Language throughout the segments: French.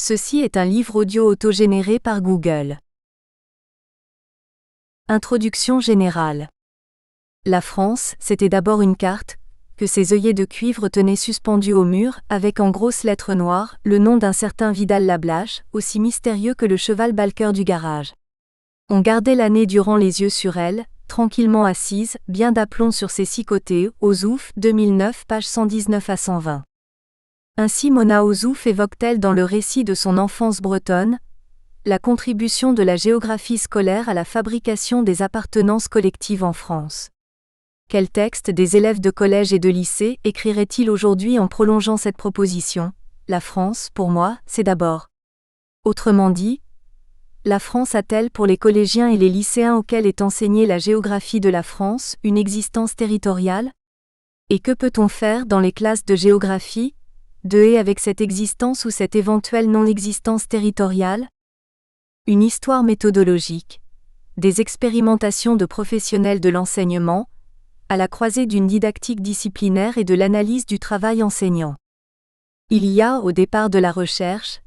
Ceci est un livre audio autogénéré par Google. Introduction générale. La France, c'était d'abord une carte, que ses œillets de cuivre tenaient suspendus au mur, avec en grosses lettres noires, le nom d'un certain Vidal-Lablache, aussi mystérieux que le cheval balqueur du garage. On gardait l'année durant les yeux sur elle, tranquillement assise, bien d'aplomb sur ses 6 côtés, Ozouf, 2009, pages 119 à 120. Ainsi Mona Ozouf évoque-t-elle dans le récit de son enfance bretonne, la contribution de la géographie scolaire à la fabrication des appartenances collectives en France. Quel texte des élèves de collège et de lycée écriraient-ils aujourd'hui en prolongeant cette proposition ? La France, pour moi, c'est d'abord. Autrement dit, la France a-t-elle pour les collégiens et les lycéens auxquels est enseignée la géographie de la France une existence territoriale ? Et que peut-on faire dans les classes de géographie, et avec cette existence ou cette éventuelle non-existence territoriale ? Une histoire méthodologique, des expérimentations de professionnels de l'enseignement, à la croisée d'une didactique disciplinaire et de l'analyse du travail enseignant. Il y a, au départ de la recherche,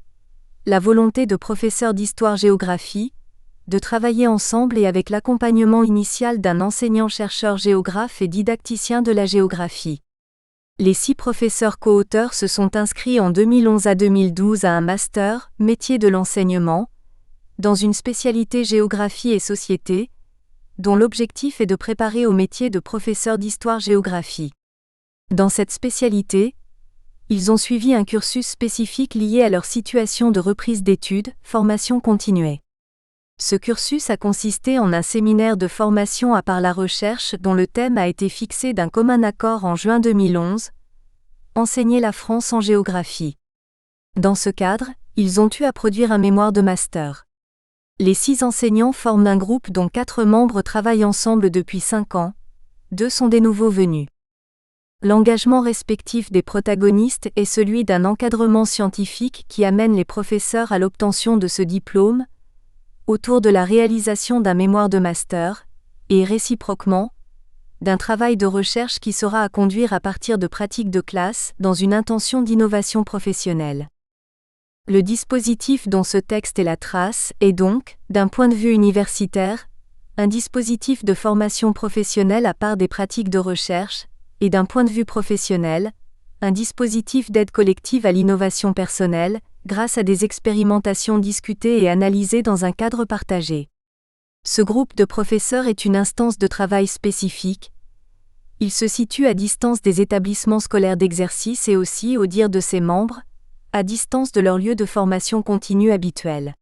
la volonté de professeurs d'histoire-géographie, de travailler ensemble et avec l'accompagnement initial d'un enseignant-chercheur géographe et didacticien de la géographie. Les 6 professeurs co-auteurs se sont inscrits en 2011 à 2012 à un master, métier de l'enseignement, dans une spécialité géographie et société, dont l'objectif est de préparer au métier de professeur d'histoire-géographie. Dans cette spécialité, ils ont suivi un cursus spécifique lié à leur situation de reprise d'études, formation continuée. Ce cursus a consisté en un séminaire de formation à part la recherche dont le thème a été fixé d'un commun accord en juin 2011, Enseigner la France en géographie. Dans ce cadre, ils ont eu à produire un mémoire de master. Les 6 enseignants forment un groupe dont 4 membres travaillent ensemble depuis 5 ans, 2 sont des nouveaux venus. L'engagement respectif des protagonistes est celui d'un encadrement scientifique qui amène les professeurs à l'obtention de ce diplôme, autour de la réalisation d'un mémoire de master, et réciproquement, d'un travail de recherche qui sera à conduire à partir de pratiques de classe dans une intention d'innovation professionnelle. Le dispositif dont ce texte est la trace est donc, d'un point de vue universitaire, un dispositif de formation professionnelle à part des pratiques de recherche, et d'un point de vue professionnel, un dispositif d'aide collective à l'innovation personnelle, grâce à des expérimentations discutées et analysées dans un cadre partagé. Ce groupe de professeurs est une instance de travail spécifique. Il se situe à distance des établissements scolaires d'exercice et aussi, au dire de ses membres, à distance de leur lieu de formation continue habituel.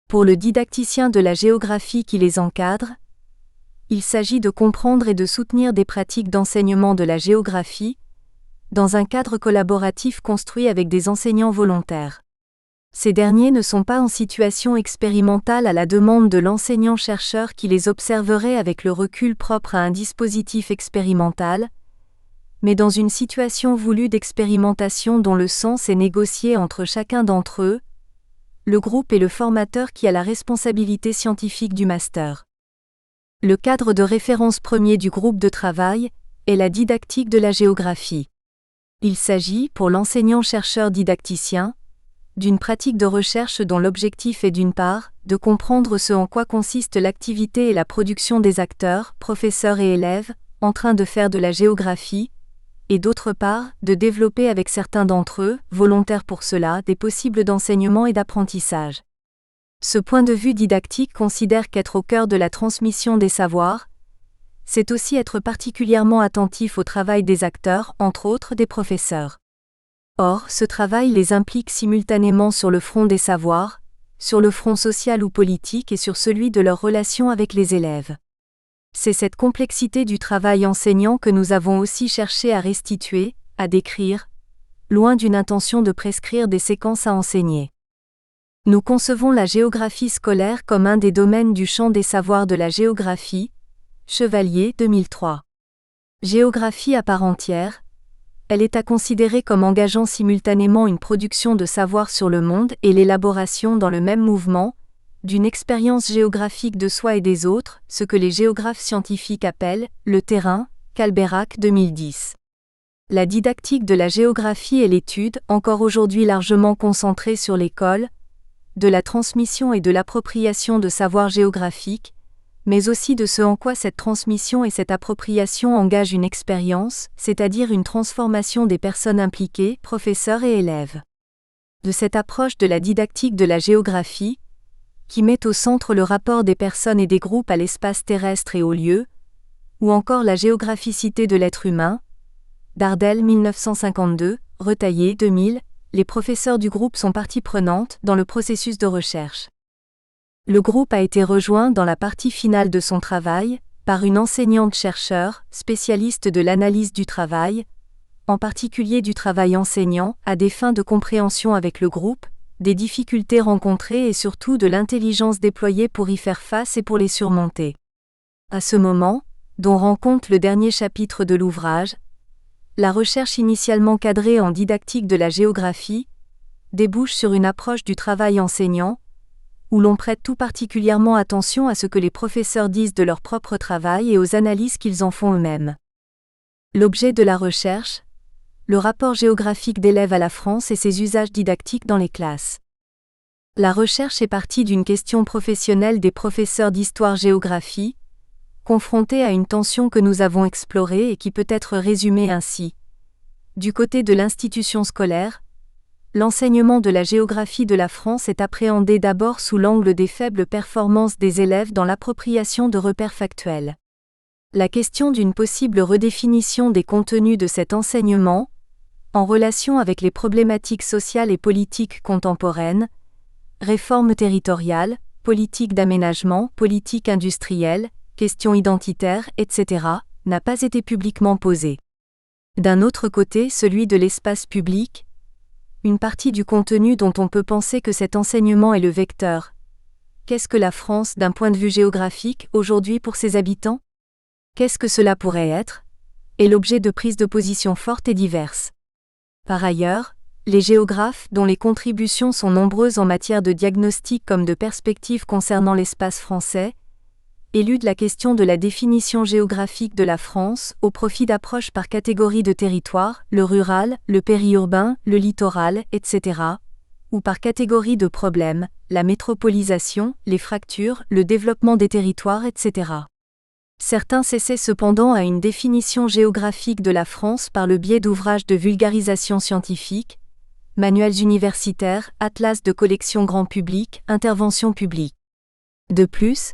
Pour le didacticien de la géographie qui les encadre, il s'agit de comprendre et de soutenir des pratiques d'enseignement de la géographie, dans un cadre collaboratif construit avec des enseignants volontaires. Ces derniers ne sont pas en situation expérimentale à la demande de l'enseignant-chercheur qui les observerait avec le recul propre à un dispositif expérimental, mais dans une situation voulue d'expérimentation dont le sens est négocié entre chacun d'entre eux, le groupe et le formateur qui a la responsabilité scientifique du master. Le cadre de référence premier du groupe de travail est la didactique de la géographie. Il s'agit, pour l'enseignant-chercheur didacticien, d'une pratique de recherche dont l'objectif est d'une part, de comprendre ce en quoi consiste l'activité et la production des acteurs, professeurs et élèves, en train de faire de la géographie, et d'autre part, de développer avec certains d'entre eux, volontaires pour cela, des possibles d'enseignement et d'apprentissage. Ce point de vue didactique considère qu'être au cœur de la transmission des savoirs, c'est aussi être particulièrement attentif au travail des acteurs, entre autres des professeurs. Or, ce travail les implique simultanément sur le front des savoirs, sur le front social ou politique et sur celui de leurs relations avec les élèves. C'est cette complexité du travail enseignant que nous avons aussi cherché à restituer, à décrire, loin d'une intention de prescrire des séquences à enseigner. Nous concevons la géographie scolaire comme un des domaines du champ des savoirs de la géographie, Chevalier 2003. Géographie à part entière, elle est à considérer comme engageant simultanément une production de savoir sur le monde et l'élaboration dans le même mouvement, d'une expérience géographique de soi et des autres, ce que les géographes scientifiques appellent le terrain, Calbeyrac 2010. La didactique de la géographie est l'étude, encore aujourd'hui largement concentrée sur l'école, de la transmission et de l'appropriation de savoirs géographiques, mais aussi de ce en quoi cette transmission et cette appropriation engagent une expérience, c'est-à-dire une transformation des personnes impliquées, professeurs et élèves. De cette approche de la didactique de la géographie, qui met au centre le rapport des personnes et des groupes à l'espace terrestre et au lieu, ou encore la géographicité de l'être humain, Dardel 1952, Retaillé 2000, les professeurs du groupe sont partie prenante dans le processus de recherche. Le groupe a été rejoint dans la partie finale de son travail, par une enseignante-chercheur, spécialiste de l'analyse du travail, en particulier du travail enseignant, à des fins de compréhension avec le groupe, des difficultés rencontrées et surtout de l'intelligence déployée pour y faire face et pour les surmonter. À ce moment, dont rend compte le dernier chapitre de l'ouvrage, la recherche initialement cadrée en didactique de la géographie débouche sur une approche du travail enseignant, où l'on prête tout particulièrement attention à ce que les professeurs disent de leur propre travail et aux analyses qu'ils en font eux-mêmes. L'objet de la recherche, le rapport géographique d'élèves à la France et ses usages didactiques dans les classes. La recherche est partie d'une question professionnelle des professeurs d'histoire-géographie, confrontés à une tension que nous avons explorée et qui peut être résumée ainsi. Du côté de l'institution scolaire, l'enseignement de la géographie de la France est appréhendé d'abord sous l'angle des faibles performances des élèves dans l'appropriation de repères factuels. La question d'une possible redéfinition des contenus de cet enseignement, en relation avec les problématiques sociales et politiques contemporaines, réformes territoriales, politique d'aménagement, politique industrielle, questions identitaires, etc., n'a pas été publiquement posée. D'un autre côté, celui de l'espace public, une partie du contenu dont on peut penser que cet enseignement est le vecteur. Qu'est-ce que la France d'un point de vue géographique aujourd'hui pour ses habitants ? Qu'est-ce que cela pourrait être ? Est l'objet de prises de position fortes et diverses. Par ailleurs, les géographes, dont les contributions sont nombreuses en matière de diagnostic comme de perspectives concernant l'espace français, éludent la question de la définition géographique de la France au profit d'approches par catégorie de territoire, le rural, le périurbain, le littoral, etc., ou par catégorie de problèmes, la métropolisation, les fractures, le développement des territoires, etc. Certains s'essaient cependant à une définition géographique de la France par le biais d'ouvrages de vulgarisation scientifique, manuels universitaires, atlas de collection grand public, interventions publiques. De plus,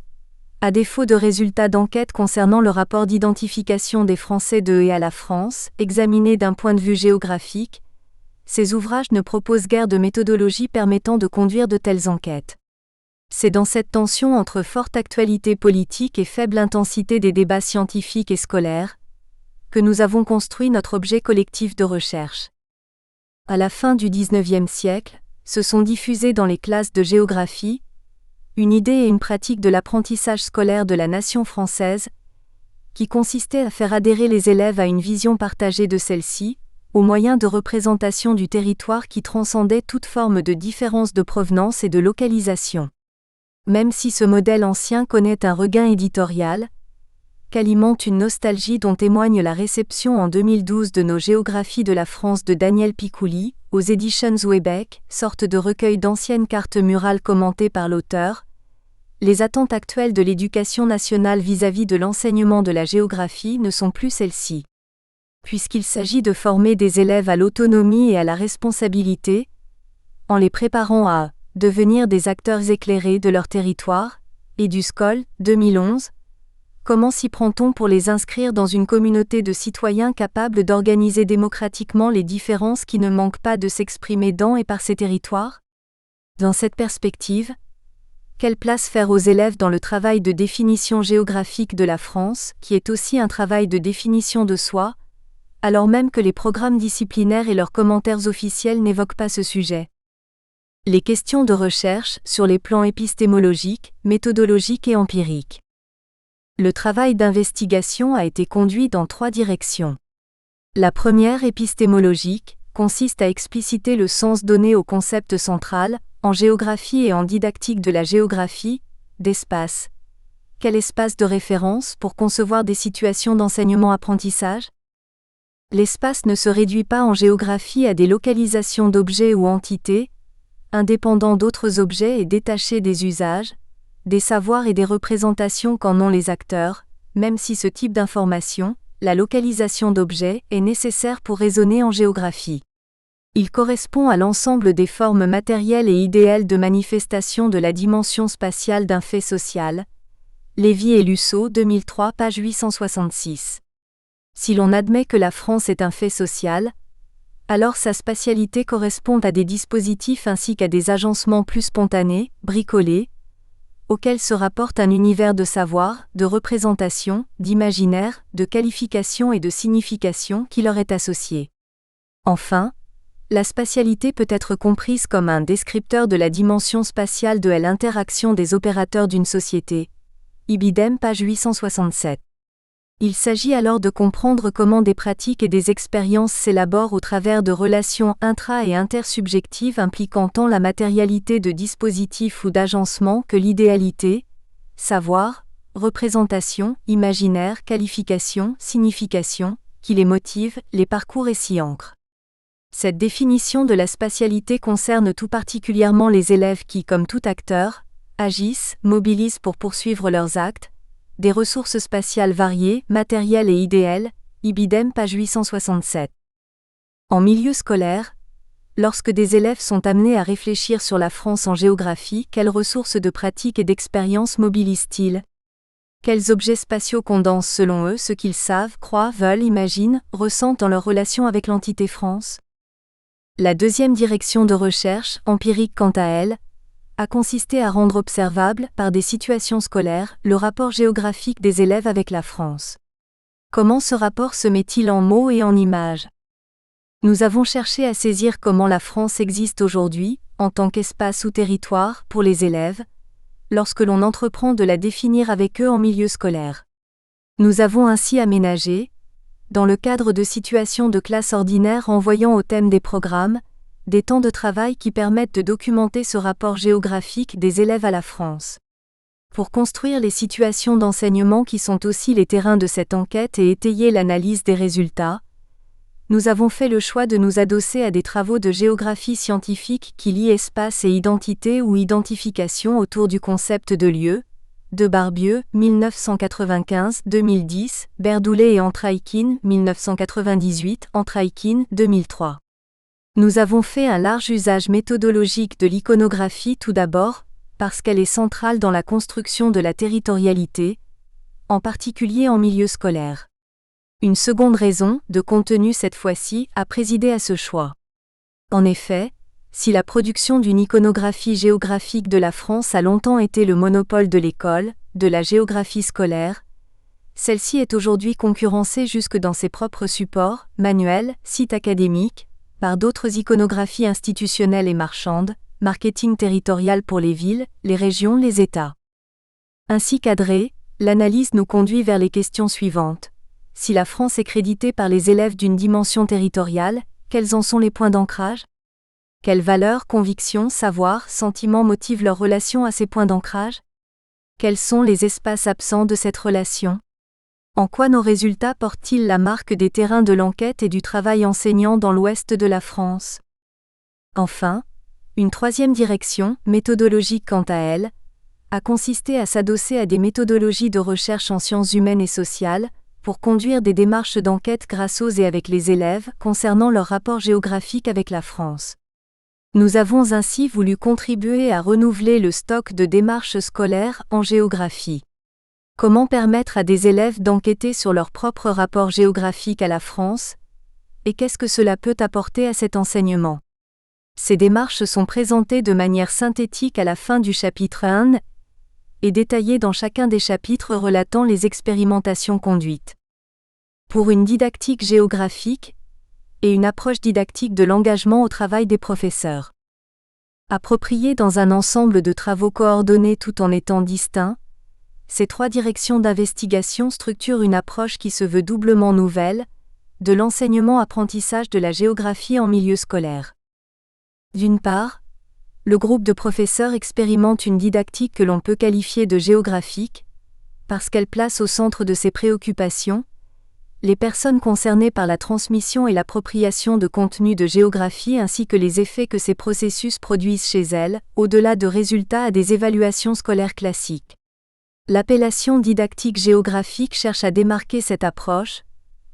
à défaut de résultats d'enquête concernant le rapport d'identification des Français de et à la France, examiné d'un point de vue géographique, ces ouvrages ne proposent guère de méthodologie permettant de conduire de telles enquêtes. C'est dans cette tension entre forte actualité politique et faible intensité des débats scientifiques et scolaires que nous avons construit notre objet collectif de recherche. À la fin du XIXe siècle, se sont diffusées dans les classes de géographie une idée et une pratique de l'apprentissage scolaire de la nation française, qui consistait à faire adhérer les élèves à une vision partagée de celle-ci, au moyen de représentations du territoire qui transcendaient toute forme de différence de provenance et de localisation. Même si ce modèle ancien connaît un regain éditorial, qu'alimente une nostalgie dont témoigne la réception en 2012 de nos géographies de la France de Daniel Picouli, aux éditions Houellebecq, sorte de recueil d'anciennes cartes murales commentées par l'auteur, les attentes actuelles de l'éducation nationale vis-à-vis de l'enseignement de la géographie ne sont plus celles-ci. Puisqu'il s'agit de former des élèves à l'autonomie et à la responsabilité, en les préparant à devenir des acteurs éclairés de leur territoire, et du SCOL, 2011, comment s'y prend-on pour les inscrire dans une communauté de citoyens capables d'organiser démocratiquement les différences qui ne manquent pas de s'exprimer dans et par ces territoires ? Dans cette perspective, quelle place faire aux élèves dans le travail de définition géographique de la France, qui est aussi un travail de définition de soi, alors même que les programmes disciplinaires et leurs commentaires officiels n'évoquent pas ce sujet ? Les questions de recherche sur les plans épistémologiques, méthodologiques et empiriques. Le travail d'investigation a été conduit dans 3 directions. La première, épistémologique, consiste à expliciter le sens donné au concept central, en géographie et en didactique de la géographie, d'espace. Quel espace de référence pour concevoir des situations d'enseignement-apprentissage ? L'espace ne se réduit pas en géographie à des localisations d'objets ou entités, indépendants d'autres objets et détachés des usages, des savoirs et des représentations qu'en ont les acteurs, même si ce type d'information, la localisation d'objets, est nécessaire pour raisonner en géographie. Il correspond à l'ensemble des formes matérielles et idéales de manifestation de la dimension spatiale d'un fait social. Lévy et Lusseau, 2003, page 866. Si l'on admet que la France est un fait social, alors sa spatialité correspond à des dispositifs ainsi qu'à des agencements plus spontanés, bricolés, auxquels se rapporte un univers de savoir, de représentation, d'imaginaire, de qualification et de signification qui leur est associé. Enfin, la spatialité peut être comprise comme un descripteur de la dimension spatiale de l'interaction des opérateurs d'une société. Ibidem, page 867. Il s'agit alors de comprendre comment des pratiques et des expériences s'élaborent au travers de relations intra- et intersubjectives impliquant tant la matérialité de dispositifs ou d'agencements que l'idéalité, savoir, représentation, imaginaire, qualification, signification, qui les motive, les parcours et s'y ancrent. Cette définition de la spatialité concerne tout particulièrement les élèves qui, comme tout acteur, agissent, mobilisent pour poursuivre leurs actes, des ressources spatiales variées, matérielles et idéales, Ibidem, page 867. En milieu scolaire, lorsque des élèves sont amenés à réfléchir sur la France en géographie, quelles ressources de pratique et d'expérience mobilisent-ils ? Quels objets spatiaux condensent selon eux ce qu'ils savent, croient, veulent, imaginent, ressentent dans leur relation avec l'entité France ? La deuxième direction de recherche, empirique quant à elle, a consisté à rendre observable, par des situations scolaires, le rapport géographique des élèves avec la France. Comment ce rapport se met-il en mots et en images ? Nous avons cherché à saisir comment la France existe aujourd'hui, en tant qu'espace ou territoire, pour les élèves, lorsque l'on entreprend de la définir avec eux en milieu scolaire. Nous avons ainsi aménagé, dans le cadre de situations de classe ordinaire renvoyant au thème des programmes, des temps de travail qui permettent de documenter ce rapport géographique des élèves à la France. Pour construire les situations d'enseignement qui sont aussi les terrains de cette enquête et étayer l'analyse des résultats, nous avons fait le choix de nous adosser à des travaux de géographie scientifique qui lient espace et identité ou identification autour du concept de lieu, de Barbieux, 1995-2010, Berdoulet et Antraïkine, 1998, Antraïkine, 2003. Nous avons fait un large usage méthodologique de l'iconographie tout d'abord, parce qu'elle est centrale dans la construction de la territorialité, en particulier en milieu scolaire. Une seconde raison, de contenu cette fois-ci, a présidé à ce choix. En effet, si la production d'une iconographie géographique de la France a longtemps été le monopole de l'école, de la géographie scolaire, celle-ci est aujourd'hui concurrencée jusque dans ses propres supports, manuels, sites académiques, par d'autres iconographies institutionnelles et marchandes, marketing territorial pour les villes, les régions, les États. Ainsi cadrée, l'analyse nous conduit vers les questions suivantes. Si la France est créditée par les élèves d'une dimension territoriale, quels en sont les points d'ancrage ? Quelles valeurs, convictions, savoirs, sentiments motivent leur relation à ces points d'ancrage ? Quels sont les espaces absents de cette relation ? En quoi nos résultats portent-ils la marque des terrains de l'enquête et du travail enseignant dans l'ouest de la France ? Enfin, une troisième direction, méthodologique quant à elle, a consisté à s'adosser à des méthodologies de recherche en sciences humaines et sociales, pour conduire des démarches d'enquête grâce aux et avec les élèves concernant leur rapport géographique avec la France. Nous avons ainsi voulu contribuer à renouveler le stock de démarches scolaires en géographie. Comment permettre à des élèves d'enquêter sur leur propre rapport géographique à la France ? Et qu'est-ce que cela peut apporter à cet enseignement ? Ces démarches sont présentées de manière synthétique à la fin du chapitre 1 et détaillées dans chacun des chapitres relatant les expérimentations conduites. Pour une didactique géographique et une approche didactique de l'engagement au travail des professeurs. Appropriées dans un ensemble de travaux coordonnés tout en étant distincts, ces trois directions d'investigation structurent une approche qui se veut doublement nouvelle, de l'enseignement-apprentissage de la géographie en milieu scolaire. D'une part, le groupe de professeurs expérimente une didactique que l'on peut qualifier de géographique, parce qu'elle place au centre de ses préoccupations, les personnes concernées par la transmission et l'appropriation de contenus de géographie ainsi que les effets que ces processus produisent chez elles, au-delà de résultats à des évaluations scolaires classiques. L'appellation didactique géographique cherche à démarquer cette approche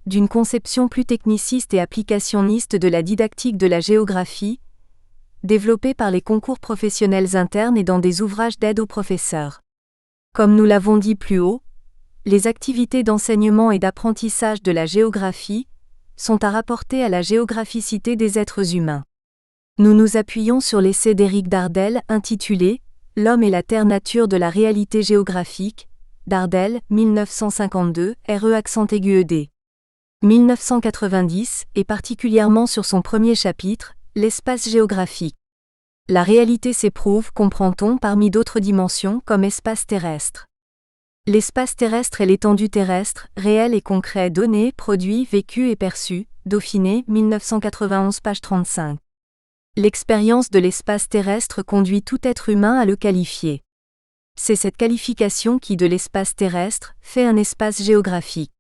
d'une conception plus techniciste et applicationniste de la didactique de la géographie, développée par les concours professionnels internes et dans des ouvrages d'aide aux professeurs. Comme nous l'avons dit plus haut, les activités d'enseignement et d'apprentissage de la géographie sont à rapporter à la géographicité des êtres humains. Nous nous appuyons sur l'essai d'Éric Dardel intitulé « L'homme et la terre-nature de la réalité géographique », Dardel, 1952, RE_ED. 1990, et particulièrement sur son premier chapitre, l'espace géographique. La réalité s'éprouve, comprend-on, parmi d'autres dimensions comme espace terrestre. L'espace terrestre est l'étendue terrestre, réel et concret donné, produit, vécu et perçu, Dauphiné, 1991, page 35. L'expérience de l'espace terrestre conduit tout être humain à le qualifier. C'est cette qualification qui, de l'espace terrestre, fait un espace géographique.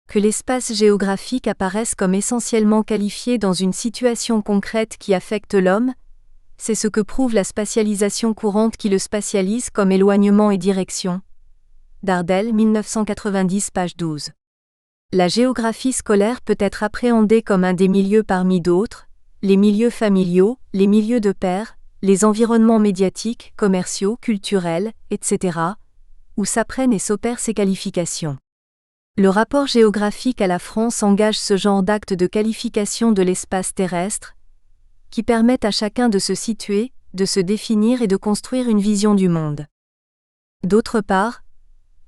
Que l'espace géographique apparaisse comme essentiellement qualifié dans une situation concrète qui affecte l'homme, c'est ce que prouve la spatialisation courante qui le spatialise comme éloignement et direction. Dardel, 1990, page 12. La géographie scolaire peut être appréhendée comme un des milieux parmi d'autres, les milieux familiaux, les milieux de pairs, les environnements médiatiques, commerciaux, culturels, etc., où s'apprennent et s'opèrent ces qualifications. Le rapport géographique à la France engage ce genre d'actes de qualification de l'espace terrestre, qui permettent à chacun de se situer, de se définir et de construire une vision du monde. D'autre part,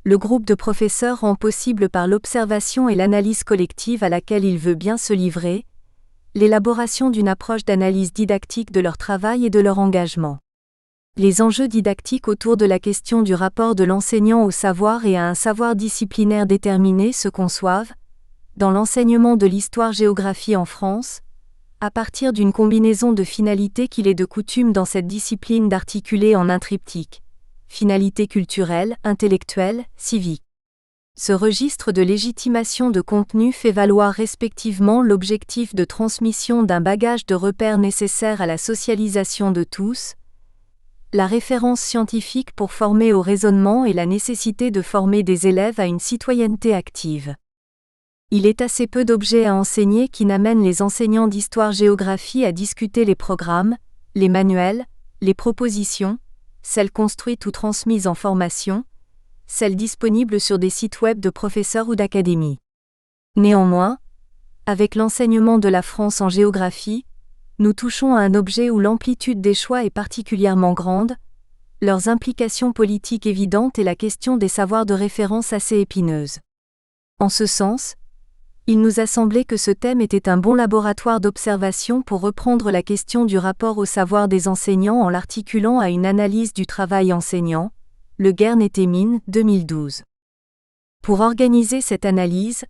le groupe de professeurs rend possible par l'observation et l'analyse collective à laquelle il veut bien se livrer, l'élaboration d'une approche d'analyse didactique de leur travail et de leur engagement. Les enjeux didactiques autour de la question du rapport de l'enseignant au savoir et à un savoir disciplinaire déterminé se conçoivent, dans l'enseignement de l'histoire-géographie en France, à partir d'une combinaison de finalités qu'il est de coutume dans cette discipline d'articuler en un triptyque: finalité culturelle, intellectuelle, civique. Ce registre de légitimation de contenu fait valoir respectivement l'objectif de transmission d'un bagage de repères nécessaire à la socialisation de tous, la référence scientifique pour former au raisonnement et la nécessité de former des élèves à une citoyenneté active. Il est assez peu d'objets à enseigner qui n'amènent les enseignants d'histoire-géographie à discuter les programmes, les manuels, les propositions, celles construites ou transmises en formation, celles disponibles sur des sites web de professeurs ou d'académies. Néanmoins, avec l'enseignement de la France en géographie, nous touchons à un objet où l'amplitude des choix est particulièrement grande, leurs implications politiques évidentes et la question des savoirs de référence assez épineuse. En ce sens, il nous a semblé que ce thème était un bon laboratoire d'observation pour reprendre la question du rapport au savoir des enseignants en l'articulant à une analyse du travail enseignant, Le Guern et Thémines, 2012. Pour organiser cette analyse,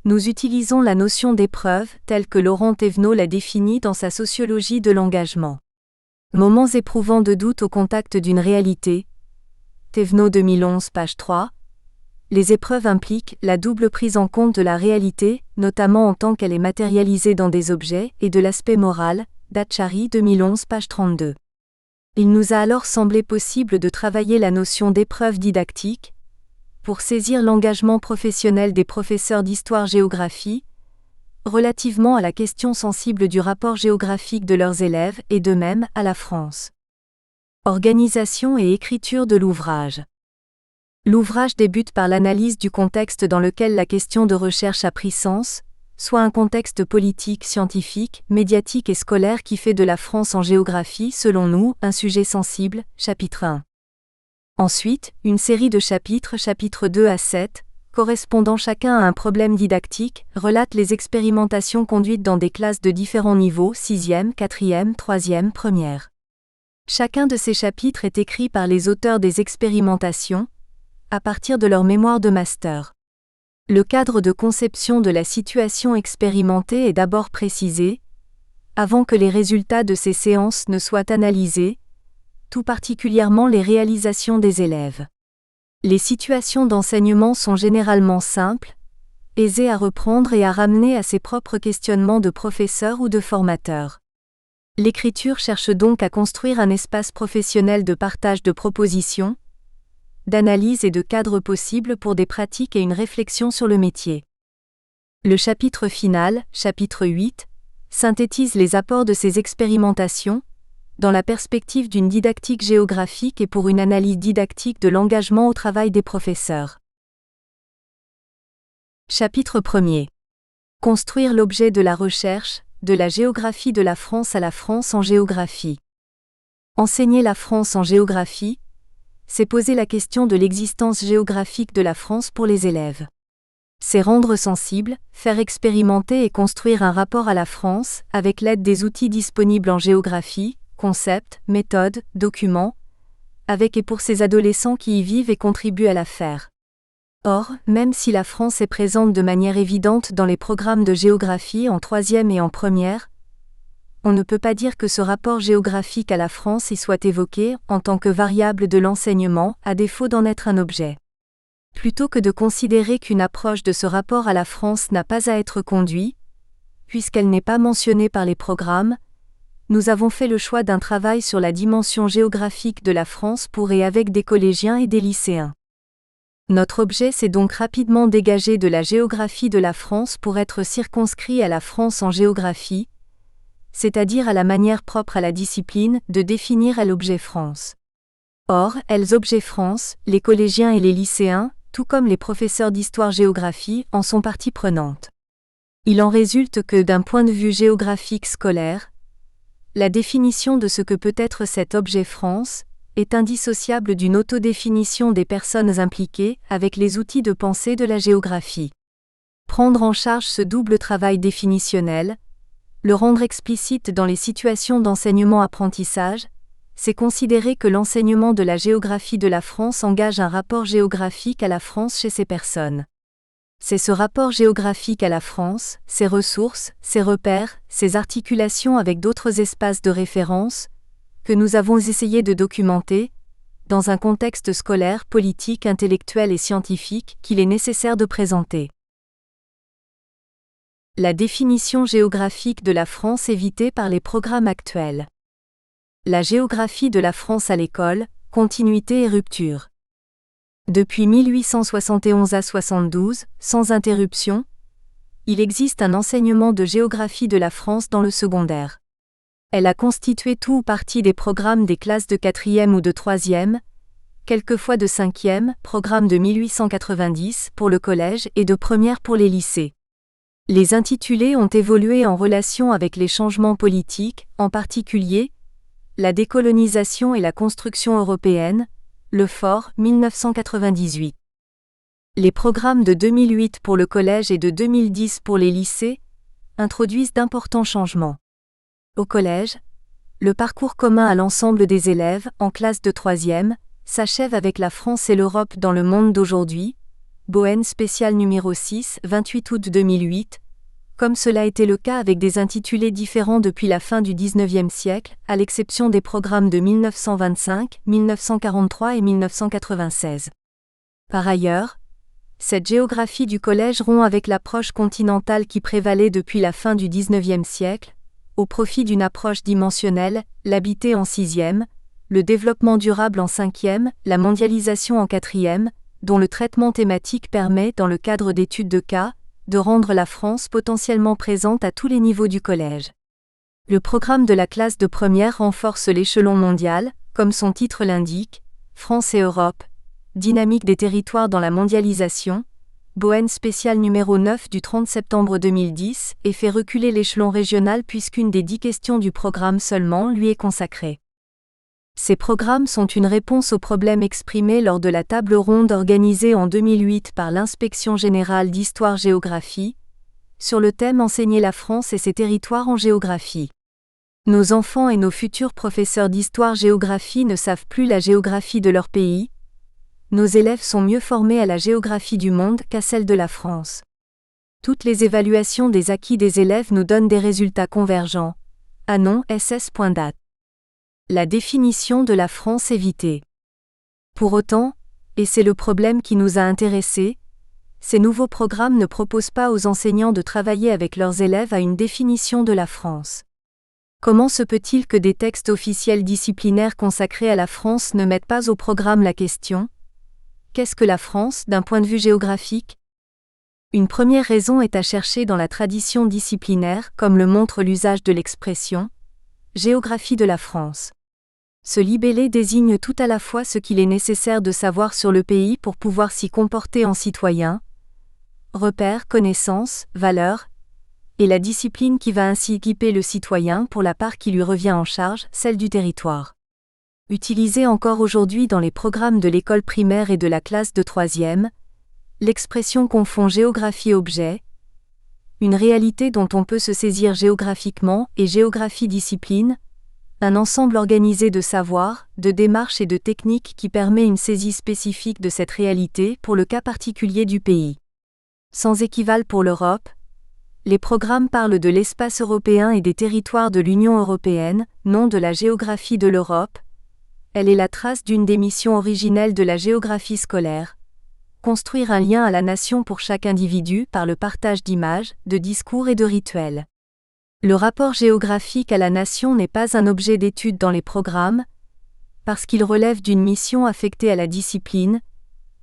nous utilisons la notion d'épreuve telle que Laurent Thévenot l'a définie dans sa sociologie de l'engagement. Moments éprouvants de doute au contact d'une réalité. Thévenot 2011, page 3. Les épreuves impliquent la double prise en compte de la réalité, notamment en tant qu'elle est matérialisée dans des objets, et de l'aspect moral. Dachary 2011, page 32. Il nous a alors semblé possible de travailler la notion d'épreuve didactique, pour saisir l'engagement professionnel des professeurs d'histoire-géographie, relativement à la question sensible du rapport géographique de leurs élèves et de même à la France. Organisation et écriture de l'ouvrage. L'ouvrage débute par l'analyse du contexte dans lequel la question de recherche a pris sens, soit un contexte politique, scientifique, médiatique et scolaire qui fait de la France en géographie, selon nous, un sujet sensible, chapitre 1. Ensuite, une série de chapitres 2 à 7, correspondant chacun à un problème didactique, relate les expérimentations conduites dans des classes de différents niveaux, 6e, 4e, 3e, 1er. Chacun de ces chapitres est écrit par les auteurs des expérimentations, à partir de leur mémoire de master. Le cadre de conception de la situation expérimentée est d'abord précisé, avant que les résultats de ces séances ne soient analysés, tout particulièrement les réalisations des élèves. Les situations d'enseignement sont généralement simples, aisé à reprendre et à ramener à ses propres questionnements de professeur ou de formateur. L'écriture cherche donc à construire un espace professionnel de partage de propositions, d'analyse et de cadres possibles pour des pratiques et une réflexion sur le métier. Le chapitre final, chapitre 8, synthétise les apports de ces expérimentations, dans la perspective d'une didactique géographique et pour une analyse didactique de l'engagement au travail des professeurs. Chapitre 1er. Construire l'objet de la recherche, de la géographie de la France à la France en géographie. Enseigner la France en géographie, c'est poser la question de l'existence géographique de la France pour les élèves. C'est rendre sensible, faire expérimenter et construire un rapport à la France, avec l'aide des outils disponibles en géographie, concepts, méthodes, documents, avec et pour ces adolescents qui y vivent et contribuent à la faire. Or, même si la France est présente de manière évidente dans les programmes de géographie en 3e et en première, on ne peut pas dire que ce rapport géographique à la France y soit évoqué en tant que variable de l'enseignement, à défaut d'en être un objet. Plutôt que de considérer qu'une approche de ce rapport à la France n'a pas à être conduite, puisqu'elle n'est pas mentionnée par les programmes, nous avons fait le choix d'un travail sur la dimension géographique de la France pour et avec des collégiens et des lycéens. Notre objet s'est donc rapidement dégagé de la géographie de la France pour être circonscrit à la France en géographie, c'est-à-dire à la manière propre à la discipline de définir à l'objet France. Or, elles objet France, les collégiens et les lycéens, tout comme les professeurs d'histoire-géographie, en sont partie prenante. Il en résulte que d'un point de vue géographique scolaire, la définition de ce que peut être cet objet France est indissociable d'une autodéfinition des personnes impliquées avec les outils de pensée de la géographie. Prendre en charge ce double travail définitionnel, le rendre explicite dans les situations d'enseignement-apprentissage, c'est considérer que l'enseignement de la géographie de la France engage un rapport géographique à la France chez ces personnes. C'est ce rapport géographique à la France, ses ressources, ses repères, ses articulations avec d'autres espaces de référence, que nous avons essayé de documenter, dans un contexte scolaire, politique, intellectuel et scientifique, qu'il est nécessaire de présenter. La définition géographique de la France évitée par les programmes actuels. La géographie de la France à l'école, continuité et rupture. Depuis 1871 à 72, sans interruption, il existe un enseignement de géographie de la France dans le secondaire. Elle a constitué tout ou partie des programmes des classes de 4e ou de 3e, quelquefois de 5e, programme de 1890 pour le collège et de première pour les lycées. Les intitulés ont évolué en relation avec les changements politiques, en particulier la décolonisation et la construction européenne, le Fort, 1998. Les programmes de 2008 pour le collège et de 2010 pour les lycées introduisent d'importants changements. Au collège, le parcours commun à l'ensemble des élèves, en classe de 3e, s'achève avec la France et l'Europe dans le monde d'aujourd'hui, Bohème spécial numéro 6, 28 août 2008, comme cela était le cas avec des intitulés différents depuis la fin du XIXe siècle, à l'exception des programmes de 1925, 1943 et 1996. Par ailleurs, cette géographie du collège rompt avec l'approche continentale qui prévalait depuis la fin du XIXe siècle, au profit d'une approche dimensionnelle, l'habité en 6e, le développement durable en 5e, la mondialisation en 4e, dont le traitement thématique permet, dans le cadre d'études de cas, de rendre la France potentiellement présente à tous les niveaux du collège. Le programme de la classe de première renforce l'échelon mondial, comme son titre l'indique, France et Europe, dynamique des territoires dans la mondialisation, Bohème spécial numéro 9 du 30 septembre 2010, et fait reculer l'échelon régional puisqu'une des 10 questions du programme seulement lui est consacrée. Ces programmes sont une réponse aux problèmes exprimés lors de la table ronde organisée en 2008 par l'Inspection générale d'histoire-géographie, sur le thème Enseigner la France et ses territoires en géographie. Nos enfants et nos futurs professeurs d'histoire-géographie ne savent plus la géographie de leur pays. Nos élèves sont mieux formés à la géographie du monde qu'à celle de la France. Toutes les évaluations des acquis des élèves nous donnent des résultats convergents. Anon ss.dat. La définition de la France évitée. Pour autant, et c'est le problème qui nous a intéressés, ces nouveaux programmes ne proposent pas aux enseignants de travailler avec leurs élèves à une définition de la France. Comment se peut-il que des textes officiels disciplinaires consacrés à la France ne mettent pas au programme la question « Qu'est-ce que la France d'un point de vue géographique ?» Une première raison est à chercher dans la tradition disciplinaire, comme le montre l'usage de l'expression « géographie de la France ». Ce libellé désigne tout à la fois ce qu'il est nécessaire de savoir sur le pays pour pouvoir s'y comporter en citoyen, repères, connaissances, valeurs, et la discipline qui va ainsi équiper le citoyen pour la part qui lui revient en charge, celle du territoire. Utilisée encore aujourd'hui dans les programmes de l'école primaire et de la classe de 3e, l'expression confond géographie-objet, une réalité dont on peut se saisir géographiquement, et géographie-discipline, un ensemble organisé de savoirs, de démarches et de techniques qui permet une saisie spécifique de cette réalité pour le cas particulier du pays. Sans équivalent pour l'Europe, les programmes parlent de l'espace européen et des territoires de l'Union européenne, non de la géographie de l'Europe. Elle est la trace d'une des missions originelles de la géographie scolaire. Construire un lien à la nation pour chaque individu par le partage d'images, de discours et de rituels. Le rapport géographique à la nation n'est pas un objet d'étude dans les programmes, parce qu'il relève d'une mission affectée à la discipline,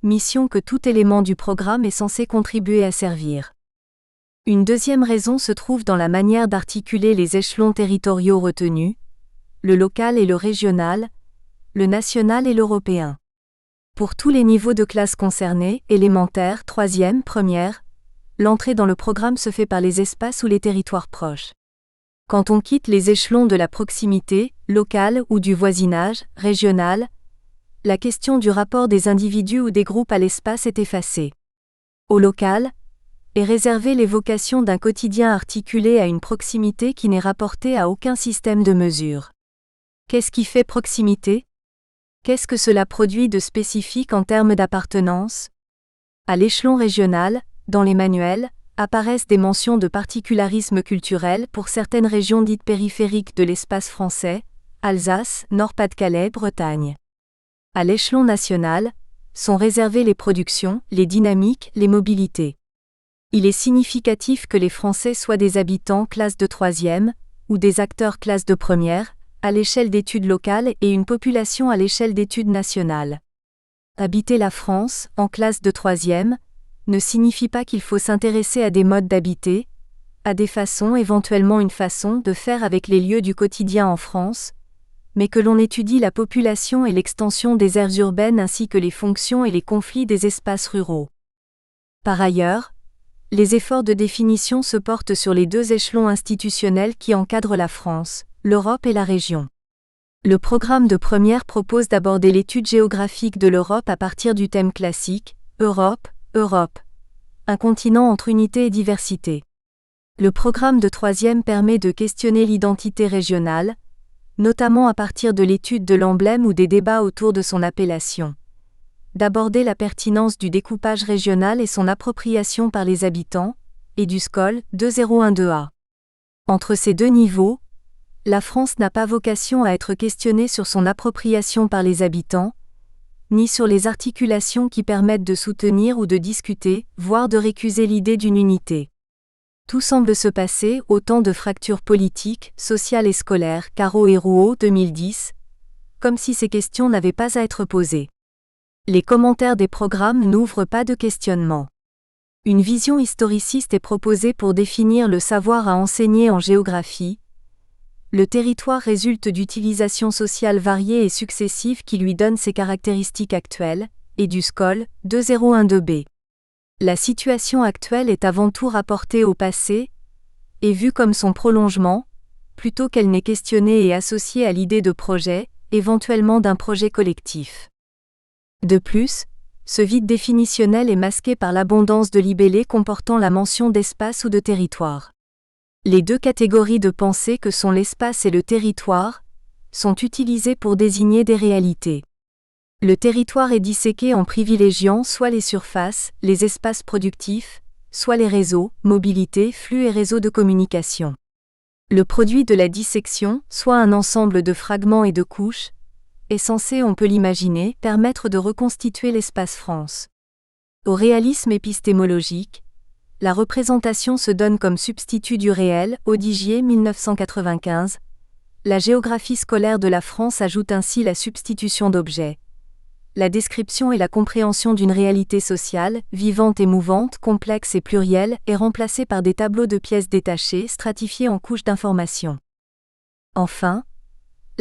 mission que tout élément du programme est censé contribuer à servir. Une deuxième raison se trouve dans la manière d'articuler les échelons territoriaux retenus, le local et le régional, le national et l'européen. Pour tous les niveaux de classe concernés, élémentaire, 3e, première, l'entrée dans le programme se fait par les espaces ou les territoires proches. Quand on quitte les échelons de la proximité, locale ou du voisinage, régional, la question du rapport des individus ou des groupes à l'espace est effacée. Au local, est réservée l'évocation d'un quotidien articulé à une proximité qui n'est rapportée à aucun système de mesure. Qu'est-ce qui fait proximité ? Qu'est-ce que cela produit de spécifique en termes d'appartenance ? À l'échelon régional, dans les manuels, apparaissent des mentions de particularisme culturel pour certaines régions dites périphériques de l'espace français, Alsace, Nord-Pas-de-Calais, Bretagne. À l'échelon national, sont réservées les productions, les dynamiques, les mobilités. Il est significatif que les Français soient des habitants classe de 3e, ou des acteurs classe de 1re, à l'échelle d'études locales et une population à l'échelle d'études nationales. Habiter la France, en classe de 3e, ne signifie pas qu'il faut s'intéresser à des modes d'habiter, à des façons, éventuellement une façon de faire avec les lieux du quotidien en France, mais que l'on étudie la population et l'extension des aires urbaines ainsi que les fonctions et les conflits des espaces ruraux. Par ailleurs, les efforts de définition se portent sur les deux échelons institutionnels qui encadrent la France, l'Europe et la région. Le programme de première propose d'aborder l'étude géographique de l'Europe à partir du thème classique « Europe, Europe », un continent entre unité et diversité. Le programme de troisième permet de questionner l'identité régionale, notamment à partir de l'étude de l'emblème ou des débats autour de son appellation. D'aborder la pertinence du découpage régional et son appropriation par les habitants, et du SCOL 2012A. Entre ces deux niveaux, la France n'a pas vocation à être questionnée sur son appropriation par les habitants, ni sur les articulations qui permettent de soutenir ou de discuter, voire de récuser l'idée d'une unité. Tout semble se passer au temps de fractures politiques, sociales et scolaires, Caro et Rouault 2010, comme si ces questions n'avaient pas à être posées. Les commentaires des programmes n'ouvrent pas de questionnement. Une vision historiciste est proposée pour définir le savoir à enseigner en géographie. Le territoire résulte d'utilisations sociales variées et successives qui lui donnent ses caractéristiques actuelles, et du SCOL 2012B. La situation actuelle est avant tout rapportée au passé, et vue comme son prolongement, plutôt qu'elle n'est questionnée et associée à l'idée de projet, éventuellement d'un projet collectif. De plus, ce vide définitionnel est masqué par l'abondance de libellés comportant la mention d'espace ou de territoire. Les deux catégories de pensée que sont l'espace et le territoire sont utilisées pour désigner des réalités. Le territoire est disséqué en privilégiant soit les surfaces, les espaces productifs, soit les réseaux, mobilité, flux et réseaux de communication. Le produit de la dissection, soit un ensemble de fragments et de couches, est censé, on peut l'imaginer, permettre de reconstituer l'espace France. Au réalisme épistémologique, la représentation se donne comme substitut du réel, Odigier 1995. La géographie scolaire de la France ajoute ainsi la substitution d'objets. La description et la compréhension d'une réalité sociale, vivante et mouvante, complexe et plurielle, est remplacée par des tableaux de pièces détachées, stratifiées en couches d'informations. Enfin,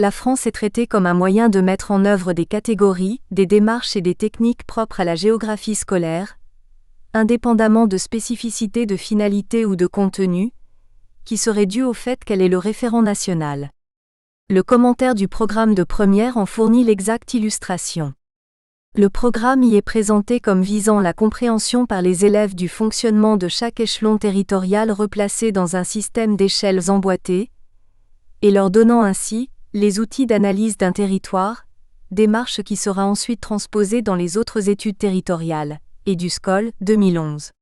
la France est traitée comme un moyen de mettre en œuvre des catégories, des démarches et des techniques propres à la géographie scolaire, indépendamment de spécificités de finalité ou de contenu, qui seraient dues au fait qu'elle est le référent national. Le commentaire du programme de première en fournit l'exacte illustration. Le programme y est présenté comme visant la compréhension par les élèves du fonctionnement de chaque échelon territorial replacé dans un système d'échelles emboîtées, et leur donnant ainsi les outils d'analyse d'un territoire, démarche qui sera ensuite transposée dans les autres études territoriales, EduScol 2011.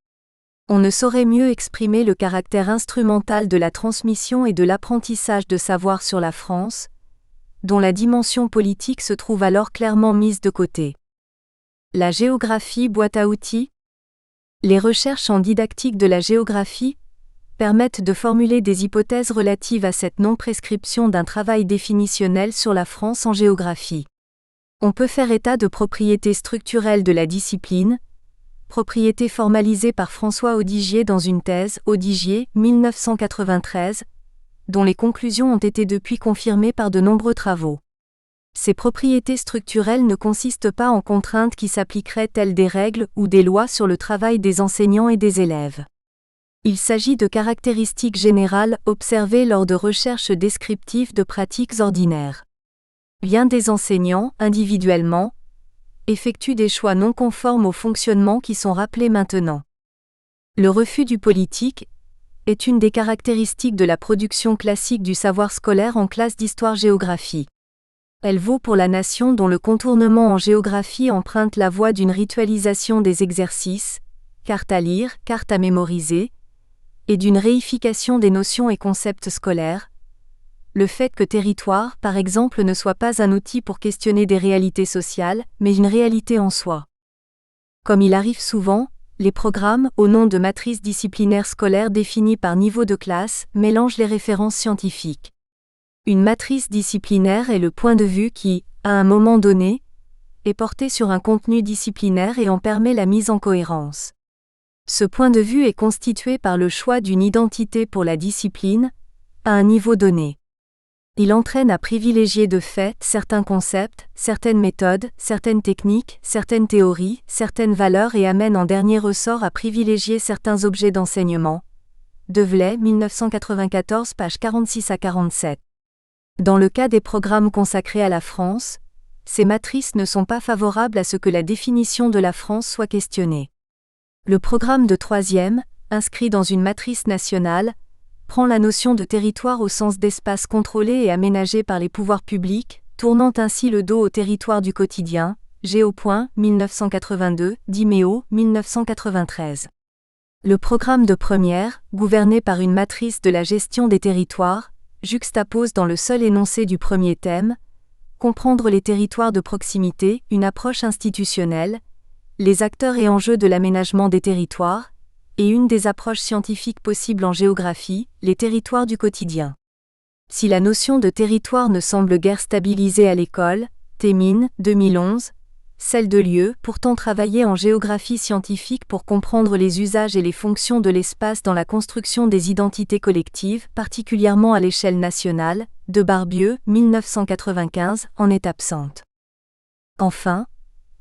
On ne saurait mieux exprimer le caractère instrumental de la transmission et de l'apprentissage de savoir sur la France, dont la dimension politique se trouve alors clairement mise de côté. La géographie boîte à outils. Les recherches en didactique de la géographie permettent de formuler des hypothèses relatives à cette non-prescription d'un travail définitionnel sur la France en géographie. On peut faire état de propriétés structurelles de la discipline, propriétés formalisées par François Odigier dans une thèse, Odigier, 1993, dont les conclusions ont été depuis confirmées par de nombreux travaux. Ces propriétés structurelles ne consistent pas en contraintes qui s'appliqueraient telles des règles ou des lois sur le travail des enseignants et des élèves. Il s'agit de caractéristiques générales observées lors de recherches descriptives de pratiques ordinaires. Bien des enseignants, individuellement, effectuent des choix non conformes au fonctionnement qui sont rappelés maintenant. Le refus du politique est une des caractéristiques de la production classique du savoir scolaire en classe d'histoire-géographie. Elle vaut pour la nation dont le contournement en géographie emprunte la voie d'une ritualisation des exercices, cartes à lire, cartes à mémoriser, et d'une réification des notions et concepts scolaires. Le fait que territoire, par exemple, ne soit pas un outil pour questionner des réalités sociales, mais une réalité en soi. Comme il arrive souvent, les programmes, au nom de matrices disciplinaires scolaires définies par niveau de classe, mélangent les références scientifiques. Une matrice disciplinaire est le point de vue qui, à un moment donné, est porté sur un contenu disciplinaire et en permet la mise en cohérence. Ce point de vue est constitué par le choix d'une identité pour la discipline, à un niveau donné. Il entraîne à privilégier de fait certains concepts, certaines méthodes, certaines techniques, certaines théories, certaines valeurs et amène en dernier ressort à privilégier certains objets d'enseignement. Develay, 1994, pages 46 à 47. Dans le cas des programmes consacrés à la France, ces matrices ne sont pas favorables à ce que la définition de la France soit questionnée. Le programme de troisième, inscrit dans une matrice nationale, prend la notion de territoire au sens d'espace contrôlé et aménagé par les pouvoirs publics, tournant ainsi le dos au territoire du quotidien, Géopoint, 1982, Dimeo, 1993. Le programme de première, gouverné par une matrice de la gestion des territoires, juxtapose dans le seul énoncé du premier thème, comprendre les territoires de proximité, une approche institutionnelle, les acteurs et enjeux de l'aménagement des territoires, et une des approches scientifiques possibles en géographie, les territoires du quotidien. Si la notion de territoire ne semble guère stabilisée à l'école, Thémines, 2011, celle de lieu, pourtant travailler en géographie scientifique pour comprendre les usages et les fonctions de l'espace dans la construction des identités collectives, particulièrement à l'échelle nationale, de Barbieux, 1995, en est absente. Enfin,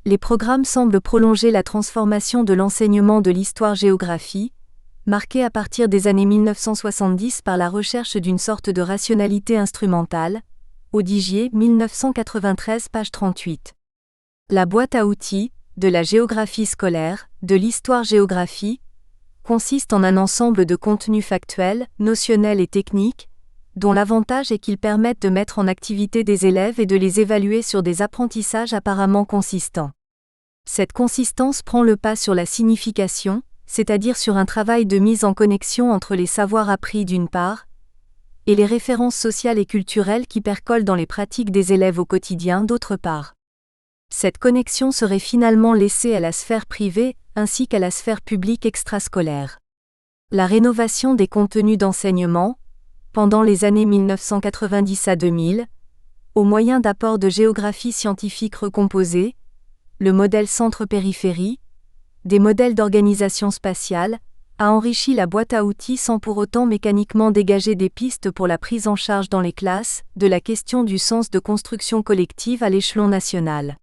les programmes semblent prolonger la transformation de l'enseignement de l'histoire-géographie, marquée à partir des années 1970 par la recherche d'une sorte de rationalité instrumentale, Odigier, 1993, page 38. La boîte à outils, de la géographie scolaire, de l'histoire-géographie, consiste en un ensemble de contenus factuels, notionnels et techniques, dont l'avantage est qu'ils permettent de mettre en activité des élèves et de les évaluer sur des apprentissages apparemment consistants. Cette consistance prend le pas sur la signification, c'est-à-dire sur un travail de mise en connexion entre les savoirs appris d'une part, et les références sociales et culturelles qui percolent dans les pratiques des élèves au quotidien d'autre part. Cette connexion serait finalement laissée à la sphère privée, ainsi qu'à la sphère publique extrascolaire. La rénovation des contenus d'enseignement, pendant les années 1990 à 2000, au moyen d'apports de géographie scientifique recomposée, le modèle centre-périphérie, des modèles d'organisation spatiale, a enrichi la boîte à outils sans pour autant mécaniquement dégager des pistes pour la prise en charge dans les classes de la question du sens de construction collective à l'échelon national.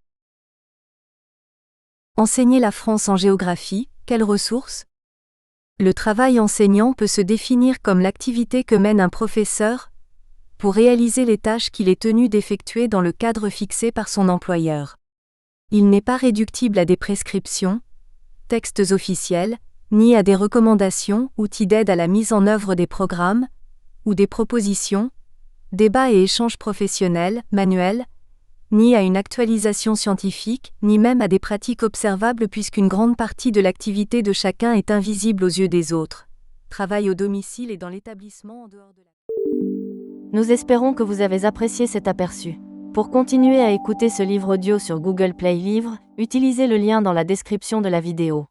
Enseigner la France en géographie, quelles ressources ? Le travail enseignant peut se définir comme l'activité que mène un professeur pour réaliser les tâches qu'il est tenu d'effectuer dans le cadre fixé par son employeur. Il n'est pas réductible à des prescriptions, textes officiels, ni à des recommandations, outils d'aide à la mise en œuvre des programmes, ou des propositions, débats et échanges professionnels, manuels, ni à une actualisation scientifique, ni même à des pratiques observables puisqu'une grande partie de l'activité de chacun est invisible aux yeux des autres. Travail au domicile et dans l'établissement en dehors de la... Nous espérons que vous avez apprécié cet aperçu. Pour continuer à écouter ce livre audio sur Google Play Livres, utilisez le lien dans la description de la vidéo.